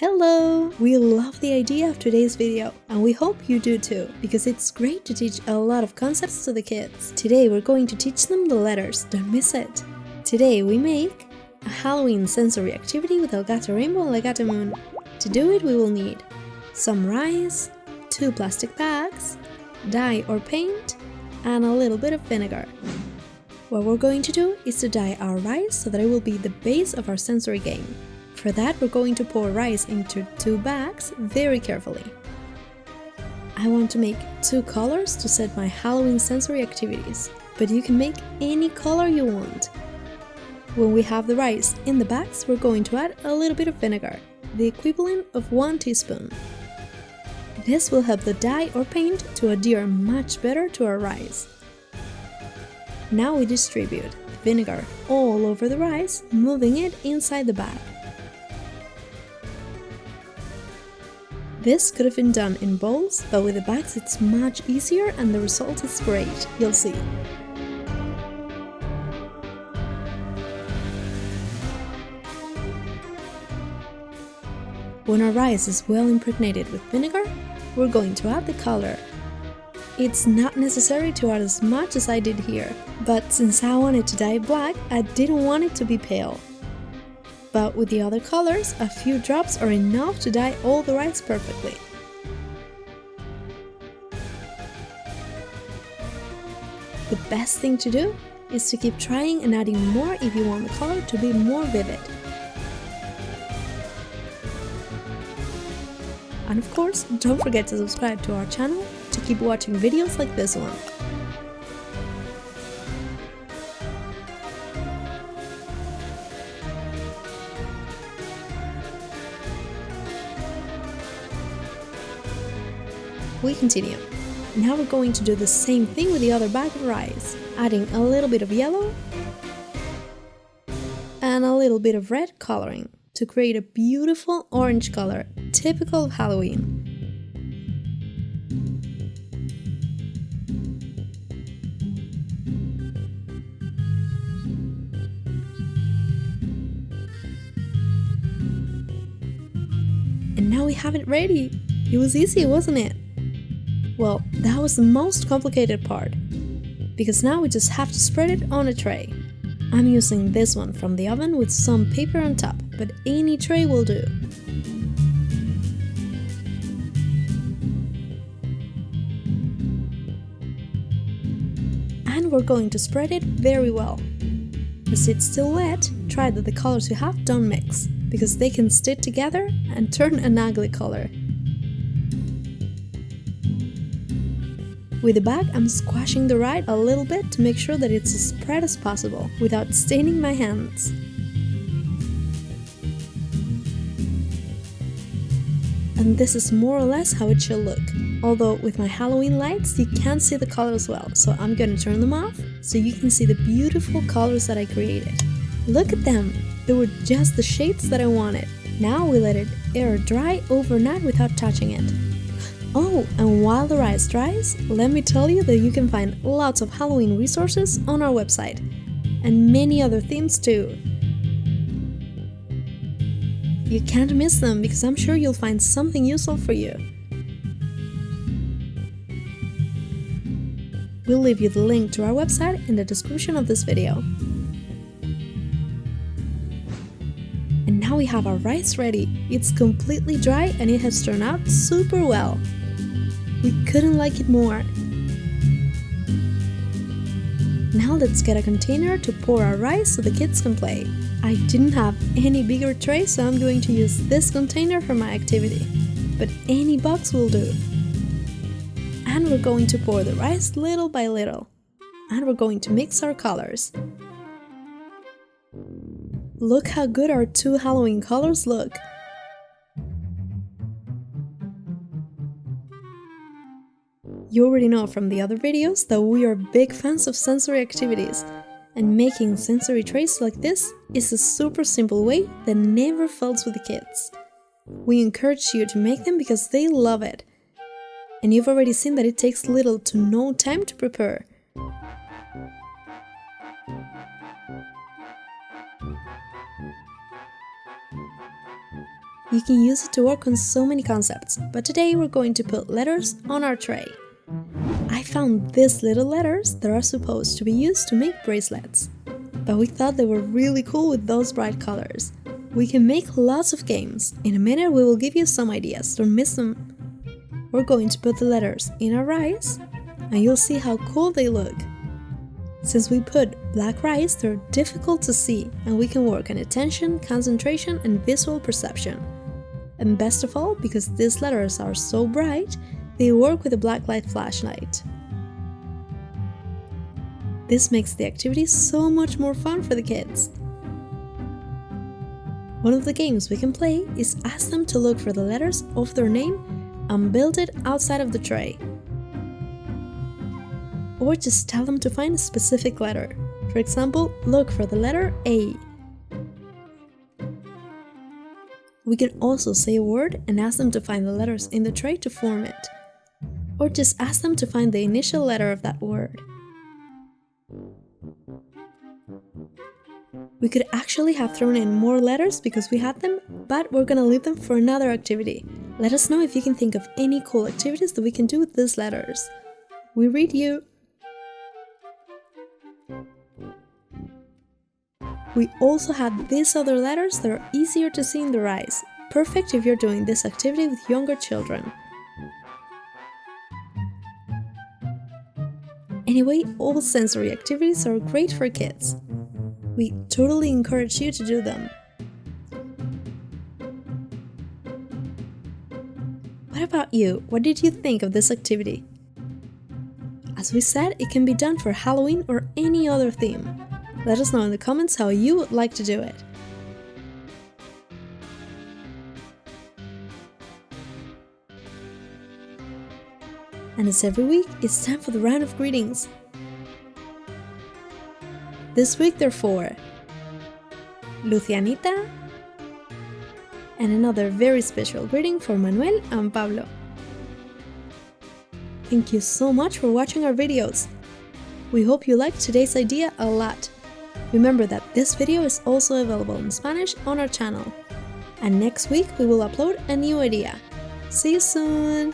Hello! We love the idea of today's video and we hope you do too, because it's great to teach a lot of concepts to the kids. Today we're going to teach them the letters, don't miss it! Today we make a Halloween sensory activity with a Gato rainbow and a Gata moon. To do it we will need some rice, 2 plastic bags, dye or paint, and a little bit of vinegar. What we're going to do is to dye our rice so that it will be the base of our sensory game. For that, we're going to pour rice into 2 bags very carefully. I want to make 2 colors to set my Halloween sensory activities, but you can make any color you want. When we have the rice in the bags, we're going to add a little bit of vinegar, the equivalent of 1 teaspoon. This will help the dye or paint to adhere much better to our rice. Now we distribute vinegar all over the rice, moving it inside the bag. This could have been done in bowls, but with the bags it's much easier and the result is great, you'll see. When our rice is well impregnated with vinegar, we're going to add the color. It's not necessary to add as much as I did here, but since I wanted to dye black, I didn't want it to be pale. But with the other colors, a few drops are enough to dye all the rice perfectly. The best thing to do is to keep trying and adding more if you want the color to be more vivid. And of course, don't forget to subscribe to our channel to keep watching videos like this one. We continue. Now we're going to do the same thing with the other bag of rice, adding a little bit of yellow and a little bit of red coloring to create a beautiful orange color, typical of Halloween. And now we have it ready! It was easy, wasn't it? Well, that was the most complicated part, because now we just have to spread it on a tray. I'm using this one from the oven with some paper on top, but any tray will do. And we're going to spread it very well. As it's still wet, try that the colors you have don't mix, because they can stick together and turn an ugly color. With the bag, I'm squashing the rice a little bit to make sure that it's as spread as possible, without staining my hands. And this is more or less how it should look. Although with my Halloween lights you can't see the colors well, so I'm gonna turn them off so you can see the beautiful colors that I created. Look at them! They were just the shades that I wanted. Now we let it air dry overnight without touching it. Oh, and while the rice dries, let me tell you that you can find lots of Halloween resources on our website, and many other themes too. You can't miss them because I'm sure you'll find something useful for you. We'll leave you the link to our website in the description of this video. And now we have our rice ready. It's completely dry and it has turned out super well. We couldn't like it more. Now let's get a container to pour our rice so the kids can play. I didn't have any bigger tray, so I'm going to use this container for my activity, but any box will do. And we're going to pour the rice little by little, and we're going to mix our colors. Look how good our 2 Halloween colors look! You already know from the other videos that we are big fans of sensory activities, and making sensory trays like this is a super simple way that never fails with the kids. We encourage you to make them because they love it. And you've already seen that it takes little to no time to prepare. You can use it to work on so many concepts, but today we're going to put letters on our tray. I found these little letters that are supposed to be used to make bracelets, but we thought they were really cool with those bright colors. We can make lots of games. In a minute we will give you some ideas, don't miss them. We're going to put the letters in our rice, and you'll see how cool they look. Since we put black rice, they're difficult to see, and we can work on attention, concentration, and visual perception. And best of all, because these letters are so bright, they work with a blacklight flashlight. This makes the activity so much more fun for the kids. One of the games we can play is ask them to look for the letters of their name and build it outside of the tray. Or just tell them to find a specific letter. For example, look for the letter A. We can also say a word and ask them to find the letters in the tray to form it. Or just ask them to find the initial letter of that word. We could actually have thrown in more letters because we had them, but we're gonna leave them for another activity. Let us know if you can think of any cool activities that we can do with these letters. We read you! We also had these other letters that are easier to see in the rice, perfect if you're doing this activity with younger children. Anyway, all sensory activities are great for kids. We totally encourage you to do them. What about you? What did you think of this activity? As we said, it can be done for Halloween or any other theme. Let us know in the comments how you would like to do it. And as every week, it's time for the round of greetings. This week they're for Lucianita, and another very special greeting for Manuel and Pablo. Thank you so much for watching our videos. We hope you liked today's idea a lot. Remember that this video is also available in Spanish on our channel. And next week we will upload a new idea. See you soon!